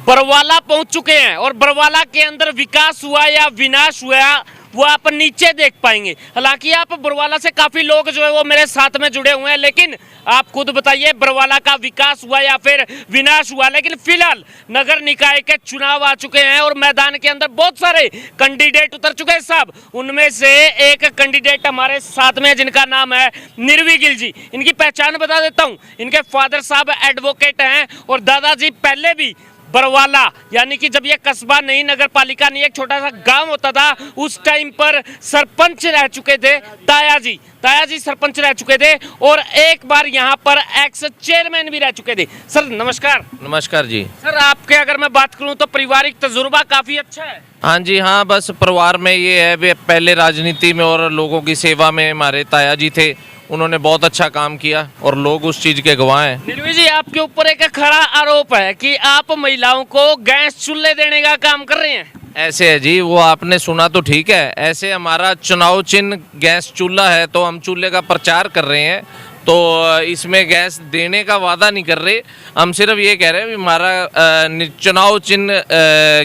बरवाला पहुंच चुके हैं और बरवाला के अंदर विकास हुआ या विनाश हुआ वो आप नीचे देख पाएंगे। हालांकि आप बरवाला से काफी लोग जो है वो मेरे साथ में जुड़े हुए हैं, लेकिन आप खुद बताइए बरवाला का विकास हुआ या फिर विनाश हुआ। लेकिन फिलहाल नगर निकाय के चुनाव आ चुके हैं और मैदान के अंदर बहुत सारे कैंडिडेट उतर चुके हैं साहब। उनमें से एक कैंडिडेट हमारे साथ में जिनका नाम है निर्वी गिल जी। इनकी पहचान बता देता हूँ, इनके फादर साहब एडवोकेट हैं और दादाजी पहले भी बरवाला यानी कि जब ये कस्बा नहीं, नगर पालिका नहीं, एक छोटा सा गांव होता था, उस टाइम पर सरपंच रह चुके थे। ताया जी सरपंच रह चुके थे और एक बार यहाँ पर एक्स चेयरमैन भी रह चुके थे। सर नमस्कार। नमस्कार जी। सर आपके अगर मैं बात करूँ तो पारिवारिक तजुर्बा काफी अच्छा है। हाँ जी, हाँ, बस परिवार में ये है वे पहले राजनीति में और लोगों की सेवा में हमारे ताया जी थे, उन्होंने बहुत अच्छा काम किया और लोग उस चीज़ के गवाह हैं। निर्वी जी आपके ऊपर एक खड़ा आरोप है कि आप महिलाओं को गैस चूल्हे देने का काम कर रहे हैं। ऐसे है जी, वो आपने सुना तो ठीक है, ऐसे हमारा चुनाव चिन्ह गैस चूल्हा है तो हम चूल्हे का प्रचार कर रहे हैं, तो इसमें गैस देने का वादा नहीं कर रहे। हम सिर्फ ये कह रहे हैं कि हमारा चुनाव चिन्ह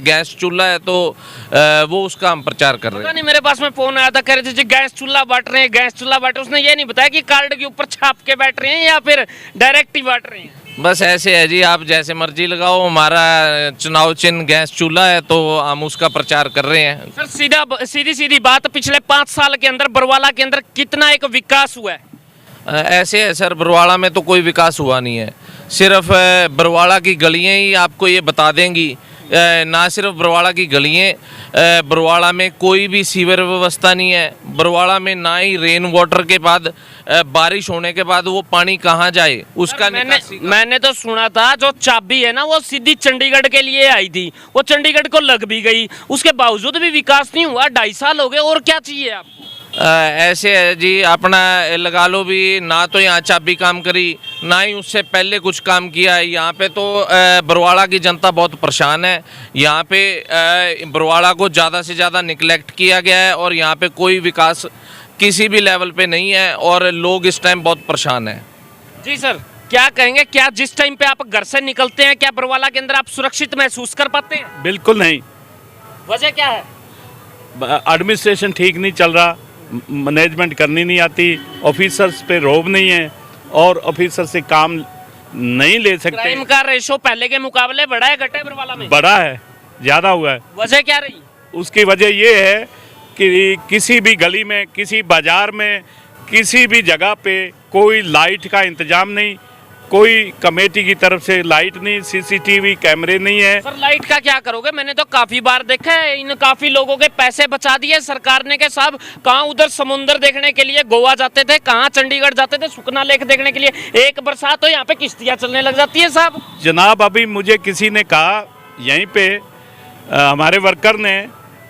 गैस चूल्हा है तो वो उसका हम प्रचार कर रहे हैं। नहीं, मेरे पास में फोन आया था, कह रहे थे जी गैस चूल्हा बांट रहे हैं, गैस चूल्हा बांट रहे हैं। उसने ये नहीं बताया कि कार्ड के ऊपर छाप के बैठ रहे हैं या फिर डायरेक्ट ही बांट रहे हैं। बस ऐसे है जी, आप जैसे मर्जी लगाओ, हमारा चुनाव चिन्ह गैस चूल्हा है तो हम उसका प्रचार कर रहे हैं। सर सीधी बात, पिछले 5 साल के अंदर बरवाला के अंदर कितना एक विकास हुआ है? ऐसे है सर, बरवाला में तो कोई विकास हुआ नहीं है, सिर्फ बरवाला की गलियां ही आपको ये बता देंगी। ना सिर्फ बरवाला की गलियां, बरवाला में कोई भी सीवर व्यवस्था नहीं है। बरवाला में ना ही रेन वाटर के बाद बारिश होने के बाद वो पानी कहाँ जाए उसका मैंने तो सुना था जो चाबी है ना वो सीधी चंडीगढ़ के लिए आई थी, वो चंडीगढ़ को लग भी गई, उसके बावजूद भी विकास नहीं हुआ। 2.5 साल हो गए, और क्या चाहिए आपको? ऐसे है जी, अपना लगा लो भी, ना तो यहाँ चाबी काम करी ना ही उससे पहले कुछ काम किया है। यहाँ पे तो बरवाला की जनता बहुत परेशान है। यहाँ पे बरवाला को ज़्यादा से ज़्यादा निगलेक्ट किया गया है और यहाँ पे कोई विकास किसी भी लेवल पे नहीं है और लोग इस टाइम बहुत परेशान हैं। जी सर, क्या कहेंगे, क्या जिस टाइम पे आप घर से निकलते हैं क्या बरवाला के अंदर आप सुरक्षित महसूस कर पाते हैं? बिल्कुल नहीं। वजह क्या है? एडमिनिस्ट्रेशन ठीक नहीं चल रहा, मैनेजमेंट करनी नहीं आती, ऑफिसर्स पे रोब नहीं है और ऑफिसर से काम नहीं ले सकते। क्राइम का रेशो पहले के मुकाबले बढ़ा है घटा है बरवाला में? बड़ा है, ज़्यादा हुआ है। वजह क्या रही? उसकी वजह ये है कि किसी भी गली में, किसी बाजार में, किसी भी जगह पे कोई लाइट का इंतजाम नहीं, कोई कमेटी की तरफ से लाइट नहीं, सीसीटीवी कैमरे नहीं है। सर लाइट का क्या करोगे? मैंने तो काफी बार देखा है, इन काफी लोगों के पैसे बचा दिए सरकार ने के साहब। कहाँ उधर समुंदर देखने के लिए गोवा जाते थे, कहाँ चंडीगढ़ जाते थे सुखना लेक देखने के लिए, एक बरसात तो यहाँ पे किश्तियाँ चलने लग जाती है साहब। जनाब अभी मुझे किसी ने कहा यहीं पे हमारे वर्कर ने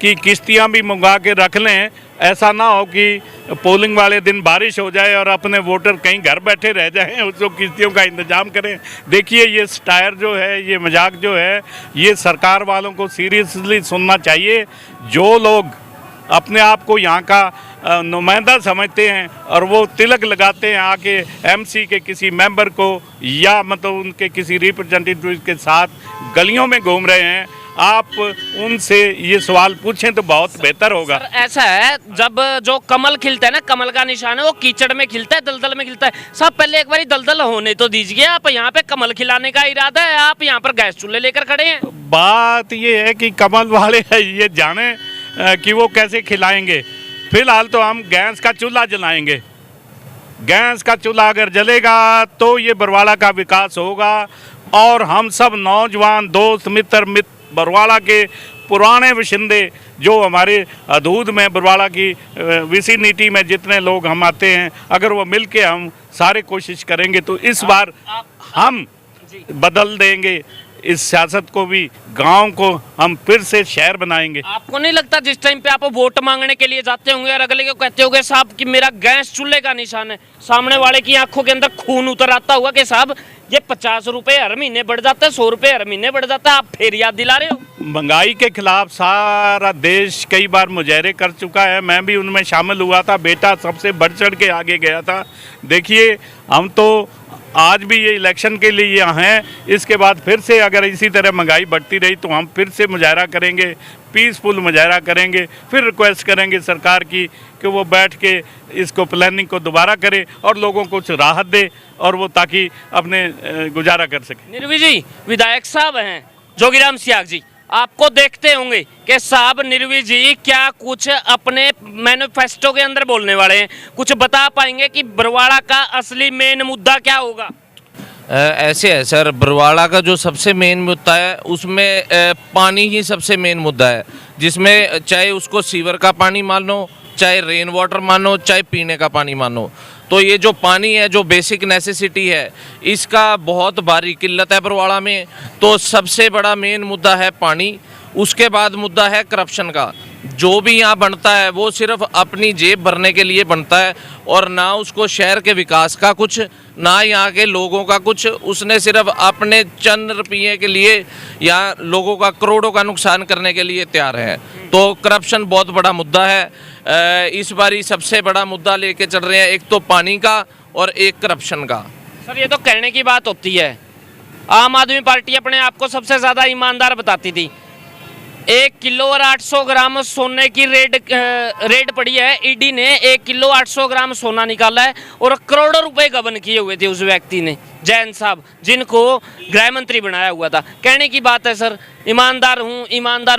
कि किश्तियाँ भी मंगा के रख लें, ऐसा ना हो कि पोलिंग वाले दिन बारिश हो जाए और अपने वोटर कहीं घर बैठे रह जाएं, उसको किश्तियों का इंतजाम करें। देखिए ये स्टायर जो है, ये मजाक जो है, ये सरकार वालों को सीरियसली सुनना चाहिए। जो लोग अपने आप को यहाँ का नुमाइंदा समझते हैं और वो तिलक लगाते हैं आके एमसी के किसी मेंबर को या मतलब उनके किसी रिप्रेजेंटेटिव के साथ गलियों में घूम रहे हैं, आप उनसे ये सवाल पूछें तो बहुत बेहतर होगा। सर ऐसा है, जब जो कमल खिलता है ना, कमल का निशान है वो कीचड़ में खिलता है, दलदल में खिलता है। साहब पहले एक बार दलदल होने तो दीजिए, आप यहाँ पे कमल खिलाने का इरादा है, आप यहाँ पर गैस चूल्हे लेकर खड़े हैं। बात ये है कि कमल वाले ये जाने कि वो कैसे खिलाएंगे। फिलहाल तो हम गैस का चूल्हा जलाएंगे। गैस का चूल्हा अगर जलेगा तो ये बरवाला का विकास होगा और हम सब नौजवान दोस्त मित्र बरवाला के पुराने बाशिंदे जो हमारे हदूद में बरवाला की विसिनिटी में जितने लोग हम आते हैं, अगर वो मिल के हम सारे कोशिश करेंगे तो इस बार हम बदल देंगे इस सियासत को भी, गांव को हम फिर से शहर बनाएंगे। आपको नहीं लगता जिस टाइम पे आप वोट मांगने के लिए जाते होंगे और अगले को कहते होंगे साहब कि मेरा गैस चूल्हे का निशान है, सामने वाले की आंखों के अंदर खून उतर आता हुआ कि साहब ये 50 रुपए हर महीने बढ़ जाता है, 100 रुपए हर महीने बढ़ जाता है, आप फिर याद दिला रहे हो? महंगाई के खिलाफ सारा देश कई बार मुजाहरे कर चुका है, मैं भी उनमें शामिल हुआ था, बेटा सबसे बढ़ चढ़ के आगे गया था। देखिए हम तो आज भी ये इलेक्शन के लिए यहाँ हैं। इसके बाद फिर से अगर इसी तरह महंगाई बढ़ती रही तो हम फिर से मुजाहरा करेंगे, पीसफुल मुजाहरा करेंगे। फिर रिक्वेस्ट करेंगे सरकार की कि वो बैठ के इसको प्लानिंग को दोबारा करे और लोगों को कुछ राहत दे और वो ताकि अपने गुजारा कर सके। निर्वी जी विधायक साहब हैं जोगीराम सियाग जी, आपको देखते होंगे कि साहब निर्वी जी क्या कुछ अपने मैनिफेस्टो के अंदर बोलने वाले हैं, कुछ बता पाएंगे कि बरवाड़ा का असली मेन मुद्दा क्या होगा? ऐसे है सर, बरवाड़ा का जो सबसे मेन मुद्दा है उसमें पानी ही सबसे मेन मुद्दा है, जिसमें चाहे उसको सीवर का पानी मान लो, चाहे रेन वाटर मानो, चाहे पीने का पानी मानो। तो ये जो पानी है, जो बेसिक नेसेसिटी है, इसका बहुत भारी किल्लत है बरवाड़ा में। तो सबसे बड़ा मेन मुद्दा है पानी। उसके बाद मुद्दा है करप्शन का। जो भी यहाँ बनता है वो सिर्फ अपनी जेब भरने के लिए बनता है और ना उसको शहर के विकास का कुछ, ना यहाँ के लोगों का कुछ। उसने सिर्फ अपने चंद रुपये के लिए या लोगों का करोड़ों का नुकसान करने के लिए तैयार है। तो करप्शन बहुत बड़ा मुद्दा है। इस बारी सबसे बड़ा मुद्दा लेके चल रहे हैं, एक तो पानी का और एक करप्शन का। सर ये तो कहने की बात होती है, आम आदमी पार्टी अपने आप को सबसे ज़्यादा ईमानदार बताती थी। 1 किलो और 800 ग्राम सोने की रेड पड़ी है। ईडी ने 1 किलो 800 ग्राम सोना निकाला है और करोड़ों रुपए गबन किए हुए थे उस व्यक्ति ने, जैन साहब, जिनको गृह मंत्री बनाया हुआ था। कहने की बात है सर, ईमानदार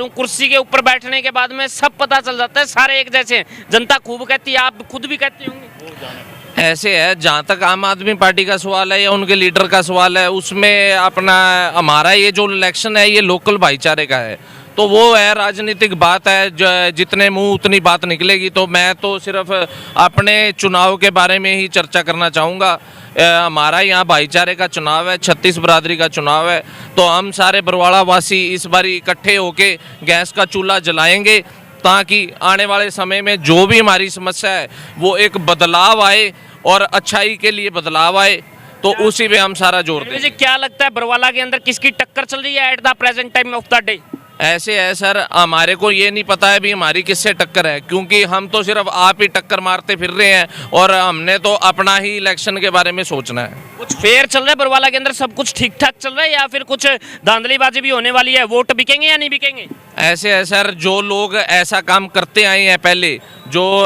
हूँ। कुर्सी के ऊपर बैठने के बाद में सब पता चल जाता है, सारे एक जैसे हैं। जनता खूब कहती है, आप खुद भी कहते होंगे। ऐसे है, जहाँ तक आम आदमी पार्टी का सवाल है या उनके लीडर का सवाल है, उसमें अपना हमारा ये जो इलेक्शन है ये लोकल भाईचारे का है। तो वो है, राजनीतिक बात है, जितने मुंह उतनी बात निकलेगी। तो मैं तो सिर्फ अपने चुनाव के बारे में ही चर्चा करना चाहूँगा। हमारा यहाँ भाईचारे का चुनाव है, 36 बरादरी का चुनाव है। तो हम सारे बरवाड़ा वासी इस बार इकट्ठे होके गैस का चूल्हा जलाएंगे ताकि आने वाले समय में जो भी हमारी समस्या है वो एक बदलाव आए और अच्छाई के लिए बदलाव आए। तो उसी पे हम सारा जोर दें। मुझे क्या लगता है बरवाला के अंदर किसकी टक्कर चल रही है at the present time of the day? ऐसे है सर, हमारे को ये नहीं पता है भी हमारी किससे टक्कर है, क्योंकि हम तो सिर्फ आप ही टक्कर मारते फिर रहे हैं और हमने तो अपना ही इलेक्शन के बारे में सोचना है। कुछ फेयर चल रहा है बरवाला के अंदर, सब कुछ ठीक ठाक चल रहा है या फिर कुछ धांधलीबाजी भी होने वाली है? वोट बिकेंगे या नहीं बिकेंगे? ऐसे है सर, जो लोग ऐसा काम करते आए हैं पहले, जो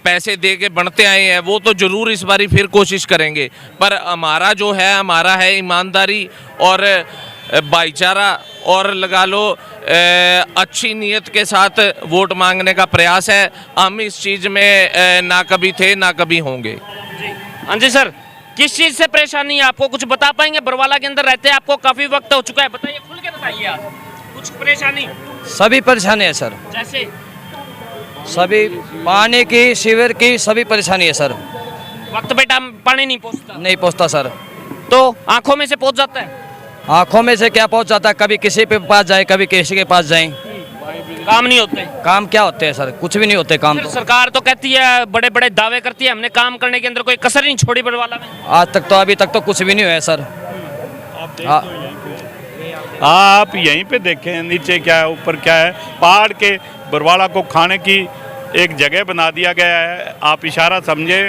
पैसे दे के बढ़ते आए हैं, वो तो ज़रूर इस बारी फिर कोशिश करेंगे। पर हमारा जो है, हमारा है ईमानदारी और भाईचारा और लगा लो अच्छी नीयत के साथ वोट मांगने का प्रयास है। हम इस चीज़ में ना कभी थे ना कभी होंगे। हाँ जी सर, किस चीज़ से परेशानी है आपको, कुछ बता पाएंगे? बरवाला के अंदर रहते हैं, आपको काफ़ी वक्त हो चुका है, बताइए, खुल के बताइए आप। कुछ परेशानी? सभी परेशानी है सर, जैसे सभी पानी की, सीवर की, सभी परेशानी है सर। वक्त पे पानी नहीं पहुँचता? नहीं पहुंचता सर। तो आंखों में से पहुँच जाता है? आंखों में से क्या पहुंच जाता है, कभी किसी पे पास जाए, कभी किसी के पास जाए। काम नहीं होते? काम क्या होते हैं सर, कुछ भी नहीं होते काम। फिर तो सरकार तो कहती है, बड़े बड़े दावे करती है, हमने काम करने के अंदर कोई कसर नहीं छोड़ी बरवाला में। आज तक तो, अभी तक तो कुछ भी नहीं हुआ है सर। आप यहीं पे देखें, नीचे क्या है, ऊपर क्या है। पहाड़ के बरवाड़ा को खाने की एक जगह बना दिया गया है। आप इशारा समझे,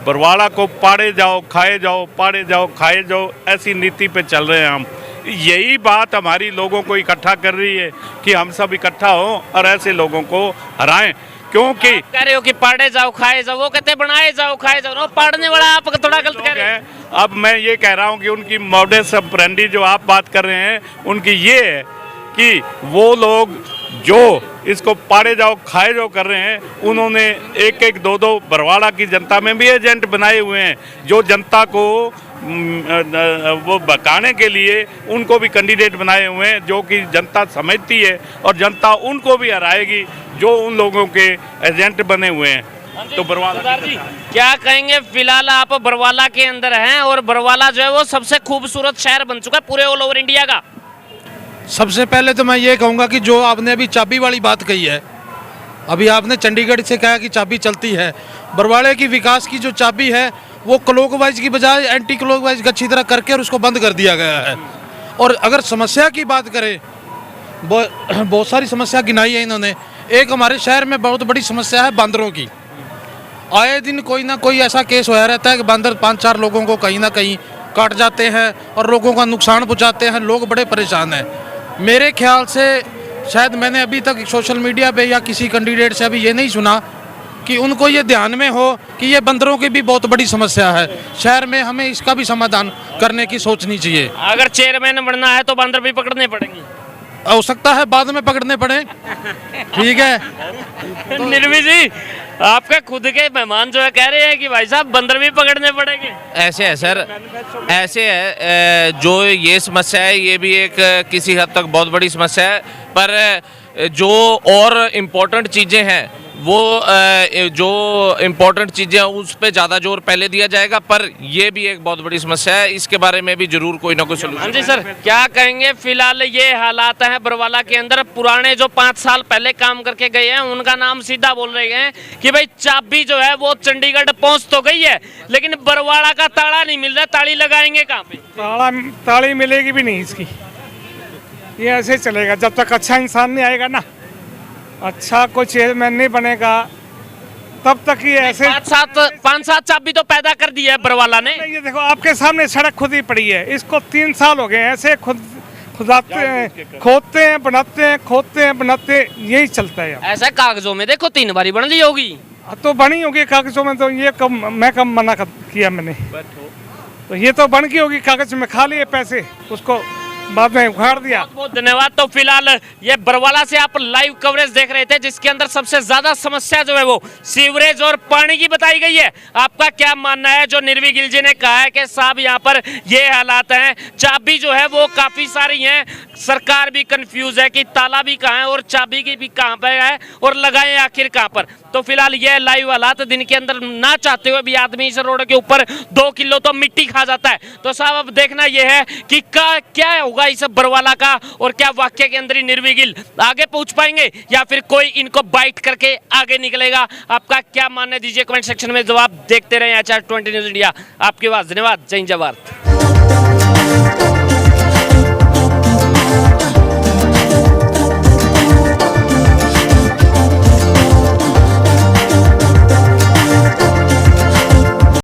बरवाड़ा को पाड़े जाओ खाए जाओ, पाड़े जाओ खाए जाओ, ऐसी नीति पे चल रहे हैं हम। यही बात हमारी लोगों को इकट्ठा कर रही है कि हम सब इकट्ठा हों और ऐसे लोगों को हराएं। क्योंकि आप कह रहे हो कि पाड़े जाओ खाए जाओ, वो कहते बनाए जाओ खाए जाओ। वो पाड़ने वाला आप थोड़ा गलत कह रहे हैं। अब मैं ये कह रहा हूँ कि उनकी मॉडस ऑपरेंडी जो आप बात कर रहे हैं, उनकी ये है कि वो लोग जो इसको पाड़े जाओ खाए जाओ कर रहे हैं, उन्होंने एक एक दो दो बरवाड़ा की जनता में भी एजेंट बनाए हुए हैं, जो जनता को वो बकाने के लिए उनको भी कैंडिडेट बनाए हुए हैं, जो कि जनता समझती है और जनता उनको भी हराएगी जो उन लोगों के एजेंट बने हुए हैं। तो बरवाला जी क्या कहेंगे? फिलहाल आप बरवाला के अंदर हैं और बरवाला जो है वो सबसे खूबसूरत शहर बन चुका है पूरे ऑल ओवर इंडिया का। सबसे पहले तो मैं ये कहूँगा कि जो आपने अभी चाबी वाली बात कही है, अभी आपने चंडीगढ़ से कहा कि चाबी चलती है, बरवाड़े की विकास की जो चाबी है वो क्लॉकवाइज की बजाय एंटी क्लॉकवाइज अच्छी तरह करके और उसको बंद कर दिया गया है। और अगर समस्या की बात करें, बहुत सारी समस्या गिनाई है इन्होंने। एक हमारे शहर में बहुत बड़ी समस्या है बांदरों की। आए दिन कोई ना कोई ऐसा केस होया रहता है कि बंदर 5-4 लोगों को कहीं ना कहीं काट जाते हैं और लोगों का नुकसान पहुंचाते हैं। लोग बड़े परेशान हैं। मेरे ख्याल से शायद मैंने अभी तक सोशल मीडिया पे या किसी कैंडिडेट से अभी ये नहीं सुना कि उनको ये ध्यान में हो कि ये बंदरों की भी बहुत बड़ी समस्या है शहर में। हमें इसका भी समाधान करने की सोचनी चाहिए। अगर चेयरमैन बनना है तो बंदर भी पकड़ने पड़ेंगे। हो सकता है बाद में पकड़ने पड़े, ठीक है। निर्वी जी, आपके खुद के मेहमान जो है कह रहे हैं कि भाई साहब बंदर भी पकड़ने पड़ेंगे। ऐसे है सर, ऐसे है। जो ये समस्या है ये भी एक किसी हद तक बहुत बड़ी समस्या है, पर जो और इम्पोर्टेंट चीज़ें हैं वो जो इम्पोर्टेंट चीज़ें हैं उस पर ज़्यादा जोर पहले दिया जाएगा, पर ये भी एक बहुत बड़ी समस्या है। इसके बारे में भी जरूर कोई ना कोई हाँ सलूशन। जी सर, क्या कहेंगे? फिलहाल ये हालात हैं बरवाला के अंदर। पुराने जो 5 साल पहले काम करके गए हैं उनका नाम सीधा बोल रहे हैं कि भाई चाबी जो है वो चंडीगढ़ पहुंच तो गई है, लेकिन बरवाला का ताला नहीं मिल रहा। ताली लगाएंगे कहाँ पे? ताली मिलेगी भी नहीं इसकी। ये ऐसे चलेगा जब तक अच्छा इंसान नहीं आएगा ना, अच्छा कोई चेयरमैन नहीं बनेगा, तब तक ये ऐसे 5-7 चाबी तो पैदा कर दी है बरवाला ने। ये देखो आपके सामने सड़क खुद ही पड़ी है, इसको 3 साल हो गए ऐसे खुदाते हैं, खोदते हैं, बनाते हैं, खोदते हैं, बनाते हैं, यही चलता है। ऐसा कागजों में देखो 3 बारी बन ली होगी। तो बनी होगी कागजों में, तो ये मैं कम मना किया मैंने, तो ये तो बन गई होगी कागज में, खा लिए पैसे, उसको बाद में उखाड़ दिया। बहुत बहुत धन्यवाद। तो फिलहाल ये बरवाला से आप लाइव कवरेज देख रहे थे, जिसके अंदर सबसे ज्यादा समस्या जो है वो सीवरेज और पानी की बताई गई है। आपका क्या मानना है? जो निर्वी गिल जी ने कहा है कि साहब यहाँ पर ये हालात हैं, चाबी जो है वो काफी सारी हैं, सरकार भी कंफ्यूज है कि ताला भी कहाँ है और चाबी की भी कहाँ पर है और लगाए आखिर कहाँ पर। तो फिलहाल ये लाइव हालात दिन के अंदर ना चाहते हुए भी आदमी इस रोड के ऊपर 2 किलो तो मिट्टी खा जाता है। तो साहब अब देखना यह है कि क्या होगा इस बरवाला का, और क्या वाक्य के अंदर ही निर्वी गिल आगे पहुंच पाएंगे या फिर कोई इनको बाइट करके आगे निकलेगा? आपका क्या मानना है? दीजिए कमेंट सेक्शन में जवाब। देखते रहे HR 20 न्यूज़ इंडिया, आपकी आवाज। धन्यवाद। जय हिंद, जय भारत।